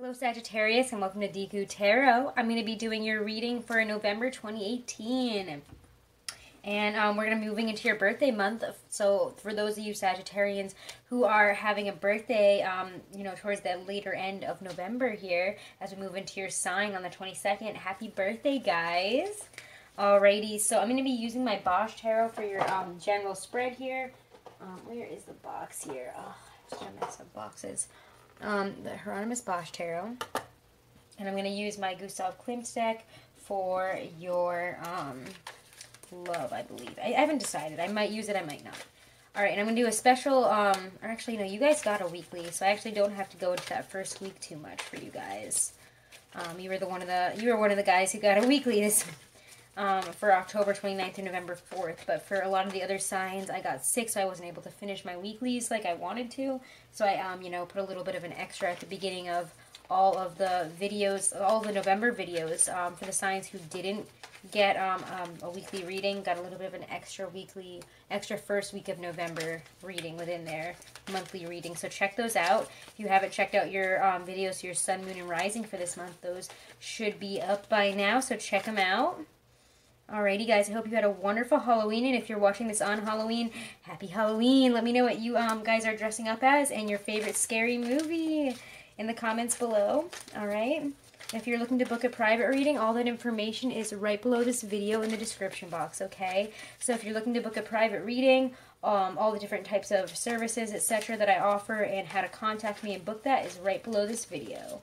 Hello Sagittarius and welcome to Dekutarot. I'm going to be doing your reading for November 2018. And we're going to be moving into your birthday month. So for those of you Sagittarians who are having a birthday, towards the later end of November here, as we move into your sign on the 22nd, happy birthday, guys. Alrighty, so I'm going to be using my Bosch Tarot for your general spread here. Where is the box here? Oh, I'm just going to mess up boxes. The Hieronymus Bosch Tarot, and I'm going to use my Gustav Klimt deck for your love, I believe. I haven't decided. I might use it, I might not. Alright, and I'm going to do a special, or actually, no, you guys got a weekly, so I actually don't have to go into that first week too much for you guys. You were one of the guys who got a weekly this for October 29th through November 4th, but for a lot of the other signs, I got sick, so I wasn't able to finish my weeklies like I wanted to, so I, put a little bit of an extra at the beginning of all of the videos, all the November videos, for the signs who didn't get a weekly reading, got a little bit of an extra first week of November reading within their monthly reading, so check those out. If you haven't checked out your videos, your Sun, Moon, and Rising for this month, those should be up by now, so check them out. Alrighty, guys, I hope you had a wonderful Halloween, and if you're watching this on Halloween, happy Halloween. Let me know what you guys are dressing up as and your favorite scary movie in the comments below. Alright, if you're looking to book a private reading, all that information is right below this video in the description box, okay? So if you're looking to book a private reading, all the different types of services, etc. that I offer and how to contact me and book that is right below this video.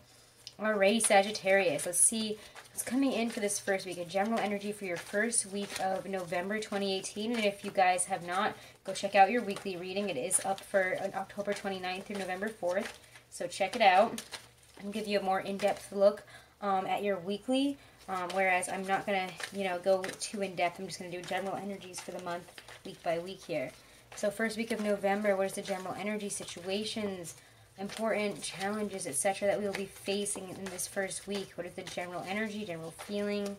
Alrighty, Sagittarius, let's see what's coming in for this first week. A general energy for your first week of November 2018. And if you guys have not, go check out your weekly reading. It is up for October 29th through November 4th. So check it out. I'll give you a more in-depth look at your weekly. Whereas I'm not going to, go too in-depth. I'm just going to do general energies for the month, week by week here. So first week of November, what is the general energy situations, important challenges, etc. that we will be facing in this first week? What is the general energy, general feeling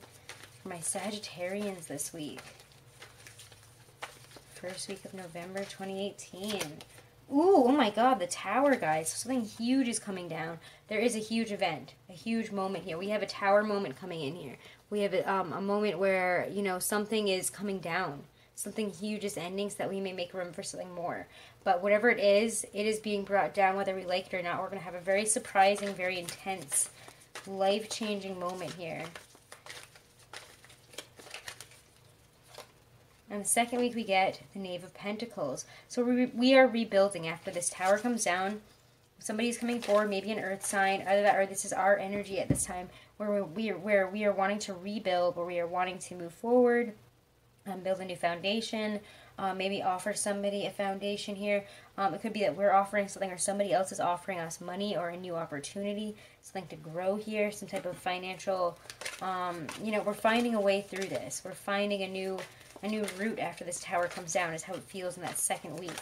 for my Sagittarians this week? First week of November 2018. Ooh, oh my god, the Tower, guys. Something huge is coming down. There is a huge event, a huge moment here. We have a Tower moment coming in here. We have a moment where, something is coming down. Something huge is ending so that we may make room for something more. But whatever it is being brought down whether we like it or not. We're going to have a very surprising, very intense, life-changing moment here. And the second week we get the Knave of Pentacles. So we are rebuilding after this Tower comes down. Somebody's coming forward, maybe an earth sign, either that or this is our energy at this time where we are wanting to rebuild, where we are wanting to move forward. Build a new foundation, maybe offer somebody a foundation here. It could be that we're offering something or somebody else is offering us money or a new opportunity, something to grow here, some type of financial, we're finding a way through this. We're finding a new route after this Tower comes down is how it feels in that second week.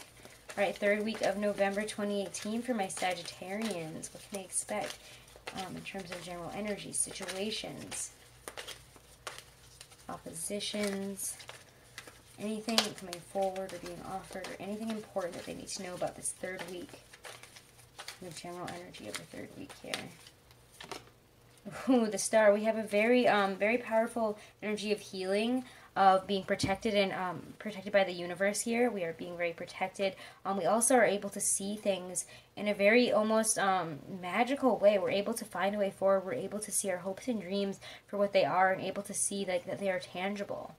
All right, third week of November 2018 for my Sagittarians. What can they expect in terms of general energy, situations, oppositions, anything coming forward or being offered, or anything important that they need to know about this third week. The general energy of the third week here. Ooh, the Star. We have a very, very powerful energy of healing, of being protected and protected by the universe here. We are being very protected. We also are able to see things in a very almost magical way. We're able to find a way forward. We're able to see our hopes and dreams for what they are and able to see that they are tangible.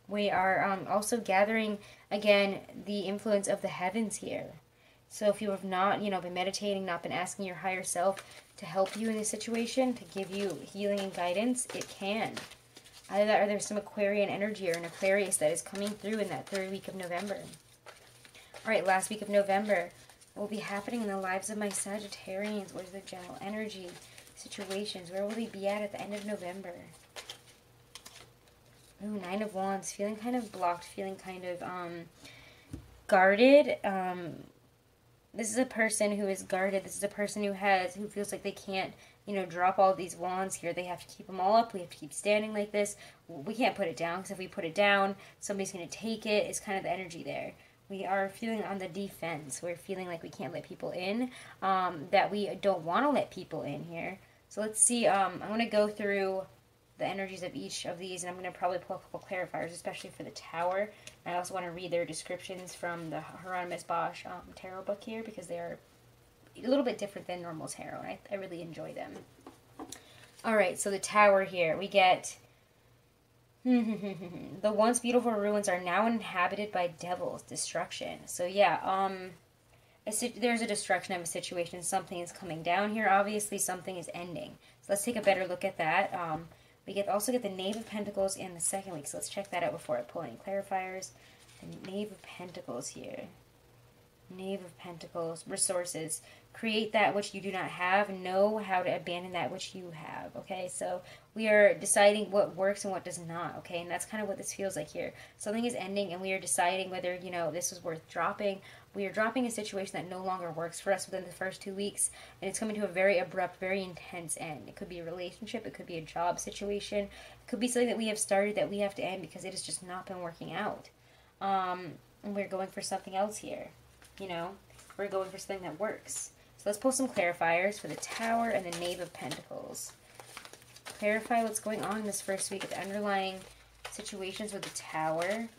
We are also gathering, again, the influence of the heavens here. So if you have not, been meditating, not been asking your higher self to help you in this situation, to give you healing and guidance, it can. Either that or there's some Aquarian energy or an Aquarius that is coming through in that third week of November. Alright, last week of November. What will be happening in the lives of my Sagittarians? What is the general energy, situations? Where will they be at the end of November? Ooh, Nine of Wands. Feeling kind of blocked, feeling kind of guarded. This is a person who is guarded. This is a person who feels like they can't, drop all these wands here. They have to keep them all up. We have to keep standing like this. We can't put it down, because if we put it down, somebody's going to take it. It's kind of the energy there. We are feeling on the defense. We're feeling like we can't let people in, that we don't want to let people in here. So let's see. I'm going to go through the energies of each of these, and I'm going to probably pull a couple clarifiers, especially for the Tower. And I also want to read their descriptions from the Hieronymus Bosch tarot book here, because they are a little bit different than normal tarot, and I really enjoy them. Alright, so the Tower here. We get... the once beautiful ruins are now inhabited by devils. Destruction. So yeah, there's a destruction of a situation. Something is coming down here. Obviously, something is ending. So let's take a better look at that. We also get the Knave of Pentacles in the second week. So let's check that out before I pull any clarifiers. The Knave of Pentacles here. Knave of Pentacles. Resources. Create that which you do not have. Know how to abandon that which you have. Okay, so we are deciding what works and what does not. Okay, and that's kind of what this feels like here. Something is ending, and we are deciding whether, you know, this is worth dropping. We are dropping a situation that no longer works for us within the first 2 weeks, and it's coming to a very abrupt, very intense end. It could be a relationship. It could be a job situation. It could be something that we have started that we have to end because it has just not been working out. And we're going for something else here. You know, we're going for something that works. So let's pull some clarifiers for the Tower and the Knave of Pentacles. Clarify what's going on in this first week of the underlying situations with the Tower.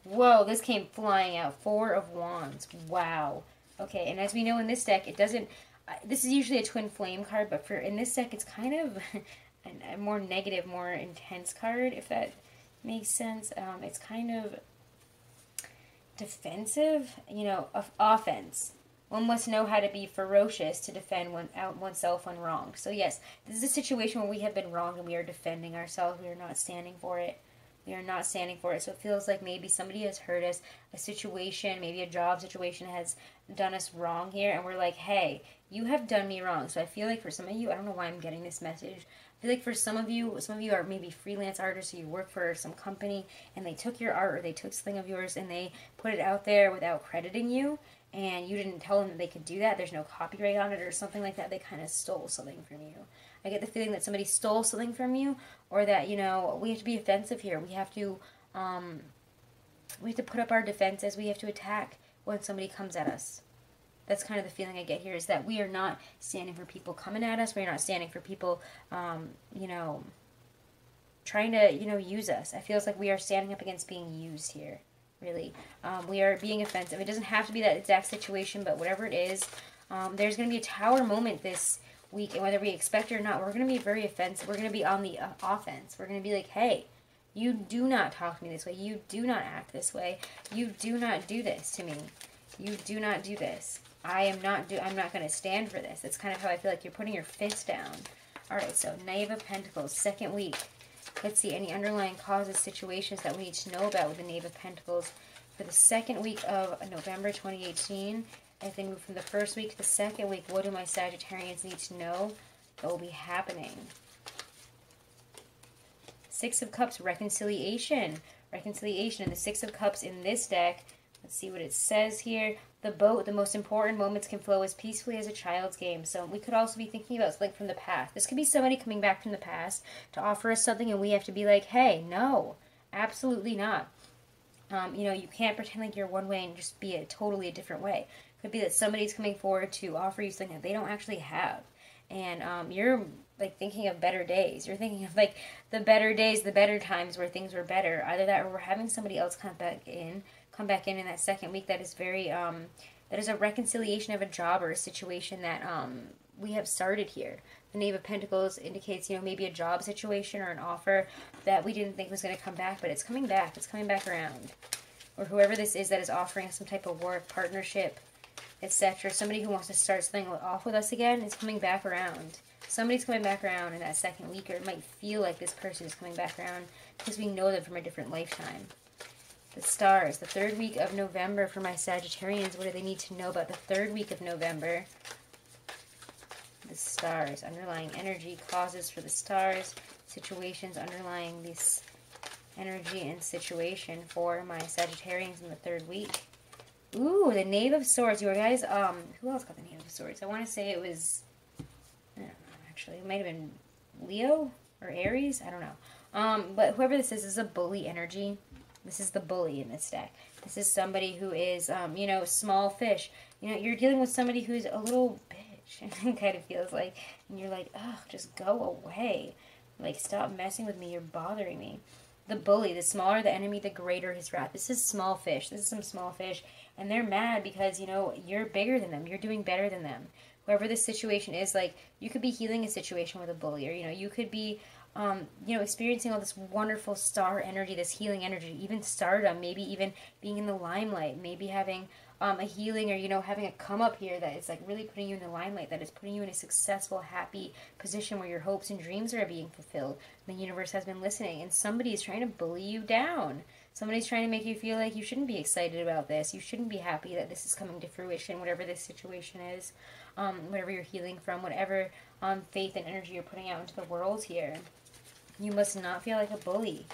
Whoa, this came flying out. 4 of Wands. Wow. Okay, and as we know in this deck, it doesn't... this is usually a twin flame card, but in this deck, it's kind of a more negative, more intense card, if that makes sense. It's kind of defensive, you know, of offense. One must know how to be ferocious to defend oneself when wronged. So yes, this is a situation where we have been wronged and we are defending ourselves. We are not standing for it. We are not standing for it. So it feels like maybe somebody has hurt us. A situation, maybe a job situation has done us wrong here. And we're like, hey, you have done me wrong. So I feel like for some of you, I don't know why I'm getting this message. I feel like for some of you are maybe freelance artists, or you work for some company, and they took your art or they took something of yours and they put it out there without crediting you, and you didn't tell them that they could do that. There's no copyright on it or something like that. They kind of stole something from you. I get the feeling that somebody stole something from you, or that, you know, we have to be offensive here. We have to put up our defenses. We have to attack when somebody comes at us. That's kind of the feeling I get here, is that we are not standing for people coming at us. We're not standing for people, you know, trying to, you know, use us. I feel like we are standing up against being used here, really. We are being offensive. It doesn't have to be that exact situation, but whatever it is, there's going to be a Tower moment this week, and whether we expect it or not, we're going to be very offensive. We're going to be on the offense. We're going to be like, hey, you do not talk to me this way. You do not act this way. You do not do this to me. You do not do this. I'm not going to stand for this. It's kind of how I feel like you're putting your fist down. All right, so Knave of Pentacles, second week. Let's see, any underlying causes, situations that we need to know about with the Knave of Pentacles for the second week of November 2018. I think from the first week to the second week, what do my Sagittarians need to know that will be happening? 6 of Cups, reconciliation. Reconciliation. And the 6 of Cups in this deck, let's see what it says here. The boat, the most important moments can flow as peacefully as a child's game. So we could also be thinking about something from the past. This could be somebody coming back from the past to offer us something, and we have to be like, hey, no, absolutely not. You know, you can't pretend like you're one way and just be totally a different way. It could be that somebody's coming forward to offer you something that they don't actually have. And you're like thinking of better days. You're thinking of like the better days, the better times where things were better. Either that, or we're having somebody else come back in that second week. That is very that is a reconciliation of a job or a situation that we have started here. The Knave of Pentacles indicates, you know, maybe a job situation or an offer that we didn't think was going to come back, but it's coming back. It's coming back around. Or whoever this is that is offering some type of work, partnership, etc. Somebody who wants to start something off with us again is coming back around. Somebody's coming back around in that second week, or it might feel like this person is coming back around because we know them from a different lifetime. The stars, the third week of November for my Sagittarians. What do they need to know about the third week of November? The stars, underlying energy, causes for the stars, situations underlying this energy and situation for my Sagittarians in the third week. Ooh, the Knave of Swords. You guys, who else got the Knave of Swords? I want to say it was, I don't know, actually. It might have been Leo or Aries. I don't know. But whoever this is a bully energy. This is the bully in this deck. This is somebody who is, you know, small fish. You know, you're dealing with somebody who's a little bitch. It kind of feels like, and you're like, oh, just go away. Like, stop messing with me. You're bothering me. The bully, the smaller the enemy, the greater his wrath. This is small fish. This is some small fish. And they're mad because, you know, you're bigger than them. You're doing better than them. Whoever this situation is, like, you could be healing a situation with a bully. Or, you know, you could be, you know, experiencing all this wonderful star energy, this healing energy, even stardom, maybe even being in the limelight, maybe having a healing or, you know, having a come up here that is like really putting you in the limelight, that is putting you in a successful, happy position where your hopes and dreams are being fulfilled. The universe has been listening, and somebody is trying to bully you down. Somebody's trying to make you feel like you shouldn't be excited about this. You shouldn't be happy that this is coming to fruition, whatever this situation is, whatever you're healing from, whatever faith and energy you're putting out into the world here. You must not feel like a bully.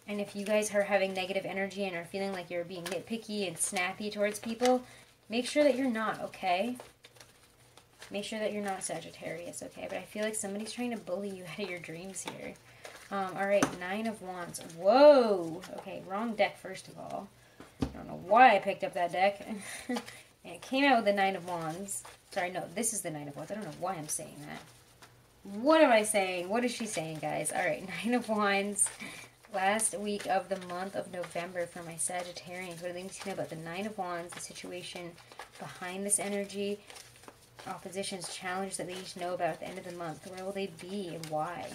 And if you guys are having negative energy and are feeling like you're being nitpicky and snappy towards people, make sure that you're not, okay? Make sure that you're not Sagittarius, okay? But I feel like somebody's trying to bully you out of your dreams here. Alright, 9 of Wands. Whoa! Okay, wrong deck, first of all. I don't know why I picked up that deck. And it came out with the 9 of Wands. Sorry, no, this is the 9 of Wands. I don't know why I'm saying that. What am I saying? What is she saying, guys? Alright, 9 of Wands. Last week of the month of November for my Sagittarians. What do they need to know about the 9 of Wands, the situation behind this energy, oppositions, challenges that they need to know about at the end of the month? Where will they be and why?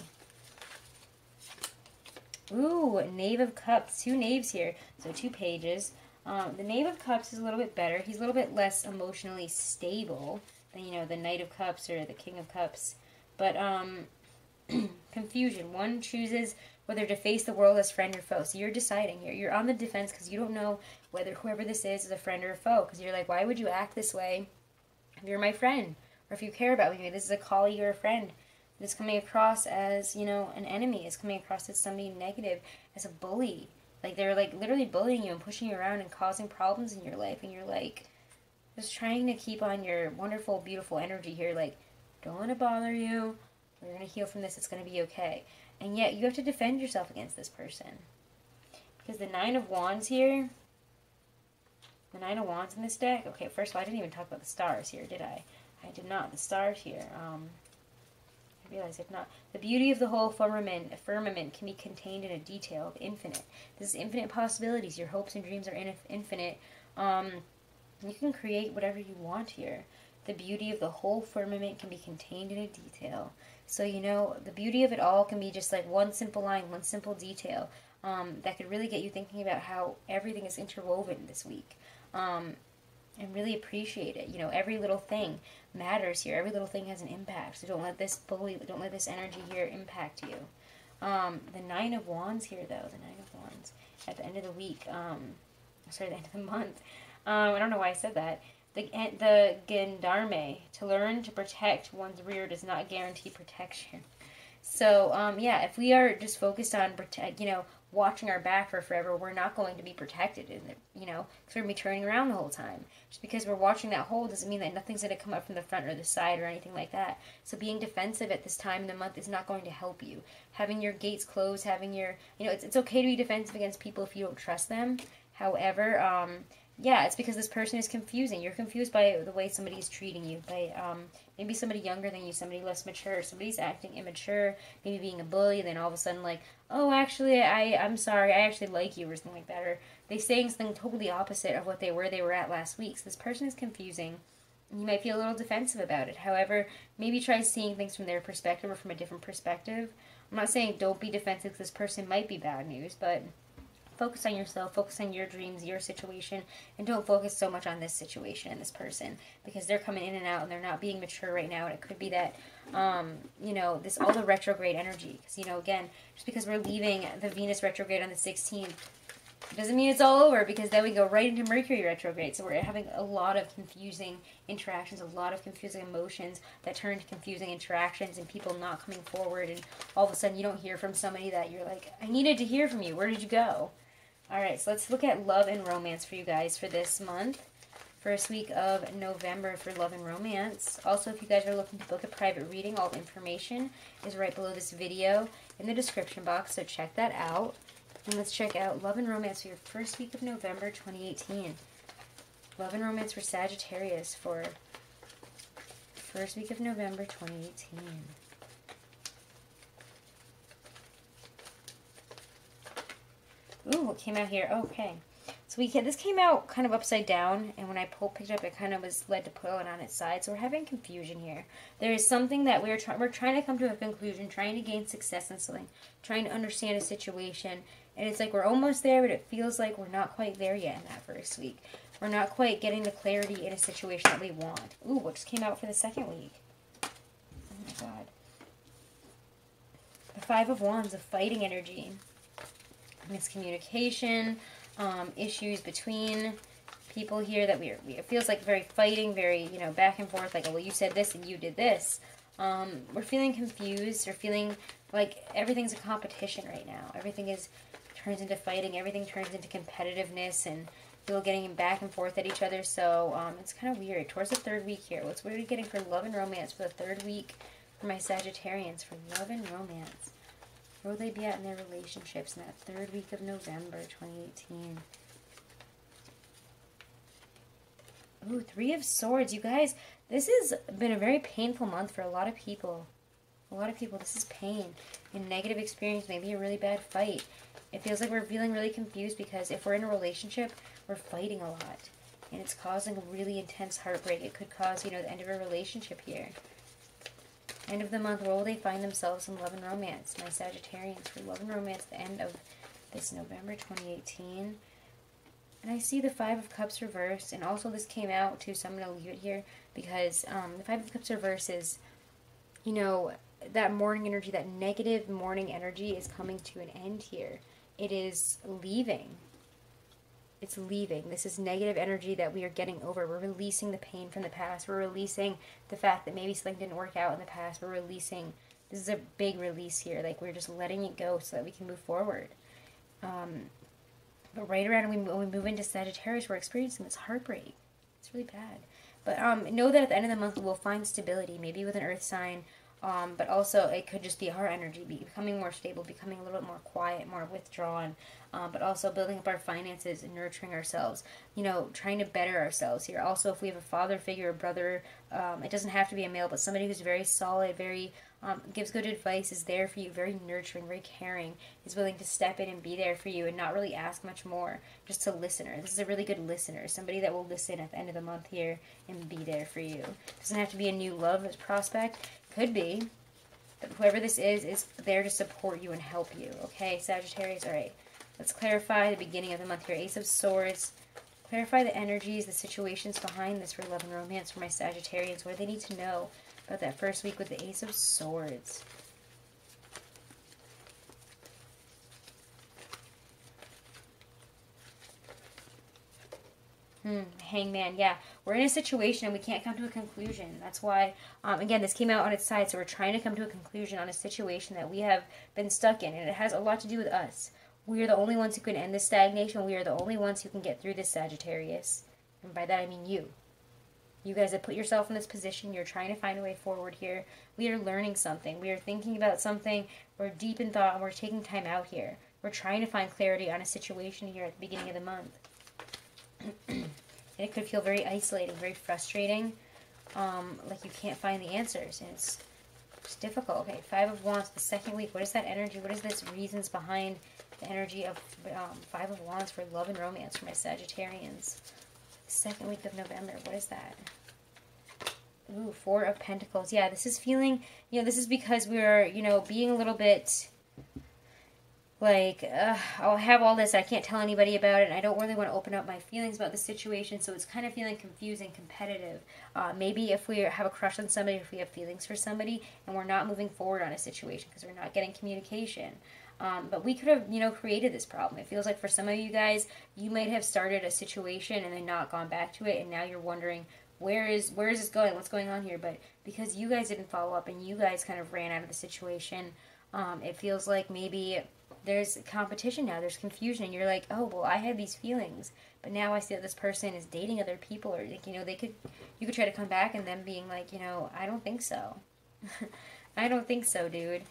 Ooh, Knave of Cups. 2 knaves here. So 2 pages. The Knave of Cups is a little bit better. He's a little bit less emotionally stable than, you know, the Knight of Cups or the King of Cups. But, confusion. One chooses whether to face the world as friend or foe. So you're deciding here. You're on the defense because you don't know whether whoever this is a friend or a foe. Because you're like, why would you act this way if you're my friend? Or if you care about me? Maybe this is a colleague or a friend. It's coming across as, you know, an enemy. It's coming across as somebody negative, as a bully. Like, they're, like, literally bullying you and pushing you around and causing problems in your life. And you're, like, just trying to keep on your wonderful, beautiful energy here. Like, don't let it bother you. We're going to heal from this. It's going to be okay. And yet, you have to defend yourself against this person. Because the 9 of Wands here, the 9 of Wands in this deck, okay, first of all, I didn't even talk about the stars here, did I? I did not. The stars here, I realize if not. The beauty of the whole firmament can be contained in a detail of infinite. This is infinite possibilities. Your hopes and dreams are infinite. You can create whatever you want here. The beauty of the whole firmament can be contained in a detail. So, you know, the beauty of it all can be just like one simple line, one simple detail that could really get you thinking about how everything is interwoven this week. And really appreciate it. You know, every little thing matters here. Every little thing has an impact. So don't let this bully, don't let this energy here impact you. The 9 of Wands here, though. The 9 of Wands at the end of the week. Sorry, the end of the month. I don't know why I said that. The gendarme, to learn to protect one's rear does not guarantee protection. So, yeah, if we are just focused on, you know, watching our back for forever, we're not going to be protected, you know, because we're going to be turning around the whole time. Just because we're watching that hole doesn't mean that nothing's going to come up from the front or the side or anything like that. So being defensive at this time in the month is not going to help you. Having your gates closed, having your, you know, it's okay to be defensive against people if you don't trust them. However, yeah, it's because this person is confusing. You're confused by the way somebody is treating you, by maybe somebody younger than you, somebody less mature, somebody's acting immature, maybe being a bully, then all of a sudden like, oh, actually, I'm sorry, I actually like you, or something like that, or they saying something totally opposite of what they were at last week. So this person is confusing, and you might feel a little defensive about it. However, maybe try seeing things from their perspective or from a different perspective. I'm not saying don't be defensive, because this person might be bad news, but focus on yourself, focus on your dreams, your situation, and don't focus so much on this situation and this person, because they're coming in and out and they're not being mature right now. And it could be that, you know, this all the retrograde energy. Because, you know, again, just because we're leaving the Venus retrograde on the 16th, doesn't mean it's all over, because then we go right into Mercury retrograde. So we're having a lot of confusing interactions, a lot of confusing emotions that turn to confusing interactions, and people not coming forward. And all of a sudden you don't hear from somebody that you're like, I needed to hear from you. Where did you go? Alright, so let's look at love and romance for you guys for this month. First week of November for love and romance. Also, if you guys are looking to book a private reading, all the information is right below this video in the description box, so check that out. And let's check out love and romance for your first week of November 2018. Love and romance for Sagittarius for first week of November 2018. Ooh, what came out here? Okay. So this came out kind of upside down, and when I picked it up, it kind of was led to put it on its side. So we're having confusion here. There is something that we're trying to come to a conclusion, trying to gain success in something, trying to understand a situation, and it's like we're almost there, but it feels like we're not quite there yet in that first week. We're not quite getting the clarity in a situation that we want. Ooh, what just came out for the second week? Oh my God. The Five of Wands, of fighting energy. Miscommunication, issues between people here that it feels like very fighting, very, back and forth, like, oh, well, you said this and you did this. We're feeling confused. We're feeling like everything's a competition right now. Everything turns into fighting. Everything turns into competitiveness and people getting back and forth at each other. So it's kind of weird. Towards the third week here, what are we getting for love and romance for the third week for my Sagittarians for love and romance? Where will they be at in their relationships in that third week of November 2018? Ooh, Three of Swords. You guys, this has been a very painful month for a lot of people. A lot of people, this is pain. A negative experience, maybe a really bad fight. It feels like we're feeling really confused because if we're in a relationship, we're fighting a lot. And it's causing a really intense heartbreak. It could cause, the end of a relationship here. End of the month, where will they find themselves in love and romance? My Sagittarians for love and romance, the end of this November 2018. And I see the Five of Cups reversed, and also this came out too, so I'm going to leave it here, because the Five of Cups reversed is, that morning energy, that negative morning energy is coming to an end here. It is leaving. It's leaving. This is negative energy that we are getting over. We're releasing the pain from the past. We're releasing the fact that maybe something didn't work out in the past. We're releasing. This is a big release here. Like, we're just letting it go so that we can move forward. But right around when we move into Sagittarius, we're experiencing this heartbreak. It's really bad. But know that at the end of the month, we'll find stability, maybe with an earth sign. But also, it could just be our energy becoming more stable, becoming a little bit more quiet, more withdrawn. But also building up our finances and nurturing ourselves, trying to better ourselves here. Also, if we have a father figure, a brother, it doesn't have to be a male, but somebody who's very solid, very gives good advice, is there for you, very nurturing, very caring, is willing to step in and be there for you and not really ask much more, just a listener. This is a really good listener, somebody that will listen at the end of the month here and be there for you. Doesn't have to be a new love prospect, could be, but whoever this is there to support you and help you. Okay, Sagittarius, all right. Let's clarify the beginning of the month here. Ace of Swords. Clarify the energies, the situations behind this for love and romance for my Sagittarians. What do they need to know about that first week with the Ace of Swords? Hangman. Yeah, we're in a situation and we can't come to a conclusion. That's why, again, this came out on its side. So we're trying to come to a conclusion on a situation that we have been stuck in. And it has a lot to do with us. We are the only ones who can end this stagnation. We are the only ones who can get through this, Sagittarius. And by that I mean you. You guys have put yourself in this position. You're trying to find a way forward here. We are learning something. We are thinking about something. We're deep in thought and we're taking time out here. We're trying to find clarity on a situation here at the beginning of the month. And it could feel very isolating, very frustrating. Like you can't find the answers. And it's difficult. Okay, Five of Wands, the second week. What is that energy? What is this reasons behind the energy of Five of Wands for love and romance for my Sagittarians? The second week of November. What is that? Ooh, Four of Pentacles. Yeah, this is feeling, this is because we're, being a little bit like, I'll have all this, I can't tell anybody about it, and I don't really want to open up my feelings about the situation, so it's kind of feeling confusing, competitive. Maybe if we have a crush on somebody, if we have feelings for somebody, and we're not moving forward on a situation because we're not getting communication. But we could have, created this problem. It feels like for some of you guys, you might have started a situation and then not gone back to it, and now you're wondering, where is this going? What's going on here? But because you guys didn't follow up and you guys kind of ran out of the situation, it feels like maybe there's competition now, there's confusion, and you're like, oh, well, I had these feelings, but now I see that this person is dating other people, or, like, you could try to come back and them being like, I don't think so. I don't think so, dude.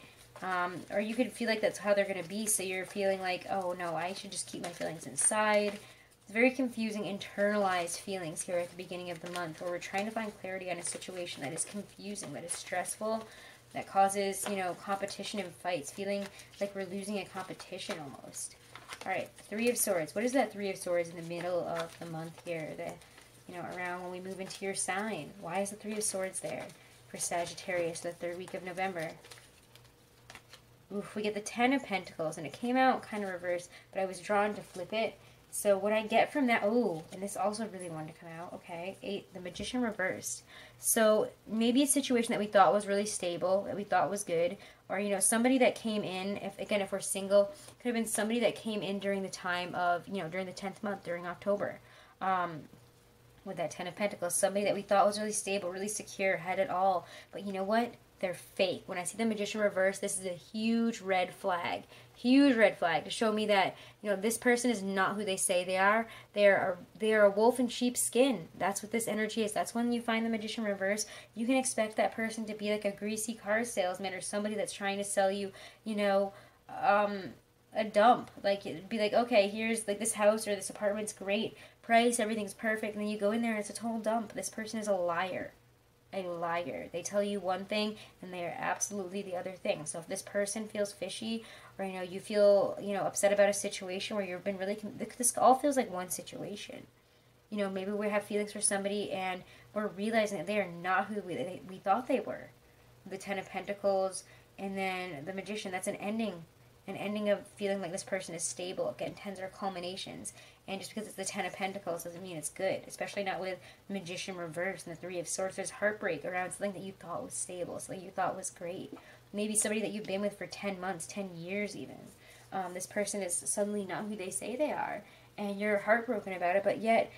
Or you could feel like that's how they're going to be. So you're feeling like, oh no, I should just keep my feelings inside. It's very confusing, internalized feelings here at the beginning of the month, where we're trying to find clarity on a situation that is confusing, that is stressful, that causes, you know, competition and fights, feeling like we're losing a competition almost. All right, Three of Swords. What is that Three of Swords in the middle of the month here? You know, around when we move into your sign. Why is the Three of Swords there for Sagittarius the third week of November? Oof, we get the Ten of Pentacles, and it came out kind of reversed, but I was drawn to flip it. So what I get from that, oh, and this also really wanted to come out, okay, 8, the Magician reversed. So maybe a situation that we thought was really stable, that we thought was good, or, you know, somebody that came in, if we're single, could have been somebody that came in during the time of, you know, during the 10th month, during October. With that Ten of Pentacles, somebody that we thought was really stable, really secure, had it all, but you know what? They're fake. When I see the Magician reverse, this is a huge red flag. Huge red flag to show me that, you know, this person is not who they say they are. They are a wolf in sheep's skin. That's what this energy is. That's when you find the Magician reverse. You can expect that person to be like a greasy car salesman or somebody that's trying to sell you, you know, a dump. Like, it'd be like, okay, here's like this house or this apartment's great price, everything's perfect, and then you go in there and it's a total dump. This person is a liar. A liar. They tell you one thing and they are absolutely the other thing. So if this person feels fishy, or, you know, you feel, you know, upset about a situation where you've been really, this all feels like one situation. You know, maybe we have feelings for somebody and we're realizing that they are not who we thought they were. The Ten of Pentacles and then the Magician, that's an ending of feeling like this person is stable. Again, tens are culminations. And just because it's the Ten of Pentacles doesn't mean it's good. Especially not with Magician reverse and the Three of Swords. There's heartbreak around something that you thought was stable, something you thought was great. Maybe somebody that you've been with for 10 months, 10 years even. This person is suddenly not who they say they are. And you're heartbroken about it, but yet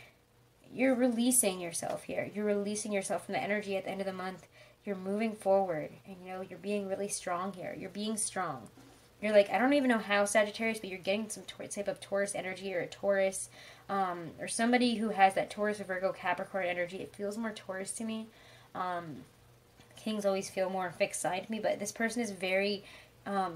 you're releasing yourself here. You're releasing yourself from the energy at the end of the month. You're moving forward. And, you know, you're being really strong here. You're being strong. You're like, I don't even know how, Sagittarius, but you're getting some type of Taurus energy, or a Taurus, or somebody who has that Taurus, Virgo, Capricorn energy. It feels more Taurus to me. Kings always feel more fixed side to me, but this person is very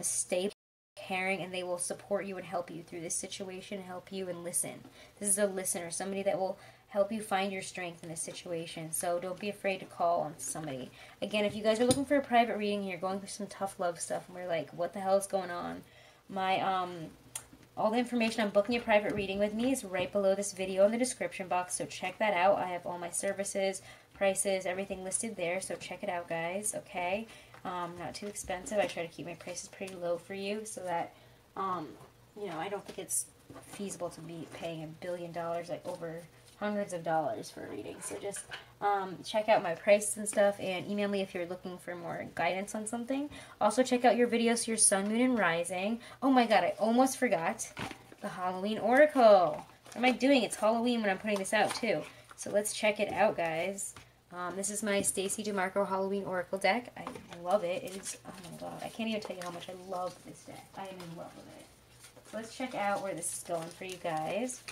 stable, caring, and they will support you and help you through this situation, help you and listen. This is a listener, somebody that will help you find your strength in this situation. So don't be afraid to call on somebody. Again, if you guys are looking for a private reading, you're going through some tough love stuff, and we're like, what the hell is going on? My all the information on booking a private reading with me is right below this video in the description box, so check that out. I have all my services, prices, everything listed there, so check it out, guys, okay? Not too expensive. I try to keep my prices pretty low for you so that, you know, I don't think it's feasible to be paying $1 billion, like over hundreds of dollars for a reading. So just check out my prices and stuff, and email me if you're looking for more guidance on something. Also check out your videos for your sun, moon, and rising. Oh my god, I almost forgot the Halloween Oracle. What am I doing? It's Halloween when I'm putting this out too. So let's check it out, guys. This is my Stacey DeMarco Halloween Oracle deck. I love it. It is, oh my god, I can't even tell you how much I love this deck. I am in love with it. So let's check out where this is going for you guys.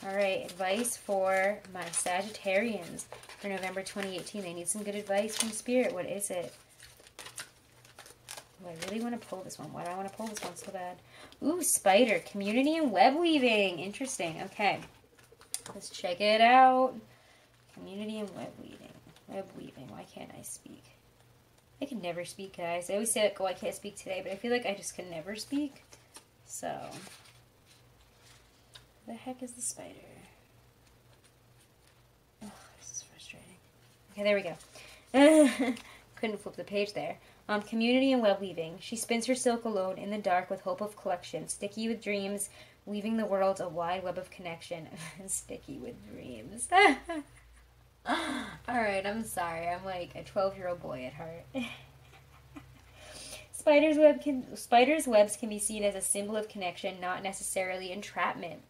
Alright, advice for my Sagittarians for November 2018. They need some good advice from Spirit. What is it? Oh, I really want to pull this one. Why do I want to pull this one so bad? Ooh, spider. Community and web weaving. Interesting. Okay. Let's check it out. Community and web weaving. Web weaving. Why can't I speak? I can never speak, guys. I always say, like, oh, I can't speak today, but I feel like I just can never speak. So... the heck is the spider? Oh, this is frustrating. Okay, there we go. Couldn't flip the page there. Community and web weaving. She spins her silk alone in the dark with hope of collection. Sticky with dreams, weaving the world a wide web of connection. Sticky with dreams. Alright, I'm sorry. I'm like a 12-year-old boy at heart. Spiders' webs can be seen as a symbol of connection, not necessarily entrapment.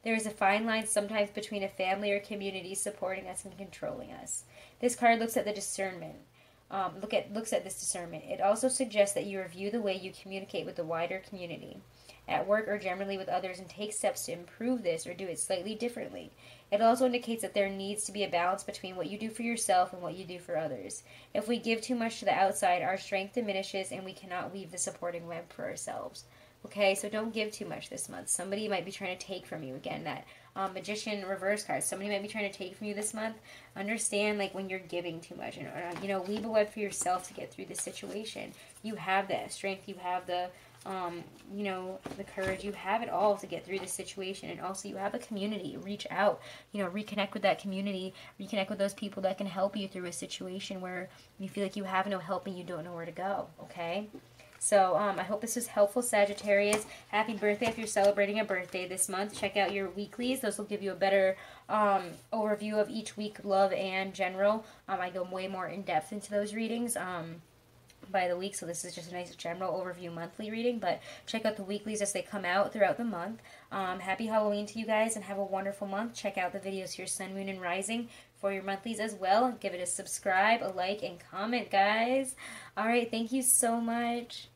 There is a fine line sometimes between a family or community supporting us and controlling us. This card looks at the discernment. Looks at this discernment. It also suggests that you review the way you communicate with the wider community. at work or generally with others and take steps to improve this or do it slightly differently. It also indicates that there needs to be a balance between what you do for yourself and what you do for others. If we give too much to the outside, our strength diminishes and we cannot weave the supporting web for ourselves. Okay, so don't give too much this month. Somebody might be trying to take from you. Again, that Magician reverse card. Somebody might be trying to take from you this month. Understand, like, when you're giving too much. And, you know, weave a web for yourself to get through this situation. You have that strength. You have the, you know, the courage. You have it all to get through this situation. And also you have a community. Reach out. You know, reconnect with that community. Reconnect with those people that can help you through a situation where you feel like you have no help and you don't know where to go. Okay? So, I hope this was helpful, Sagittarius. Happy birthday if you're celebrating a birthday this month. Check out your weeklies. Those will give you a better overview of each week, love and general. I go way more in-depth into those readings by the week, so this is just a nice general overview monthly reading, but check out the weeklies as they come out throughout the month. Happy Halloween to you guys, and have a wonderful month. Check out the videos for your sun, moon, and rising for your monthlies as well. Give it a subscribe, a like, and comment, guys. All right, thank you so much.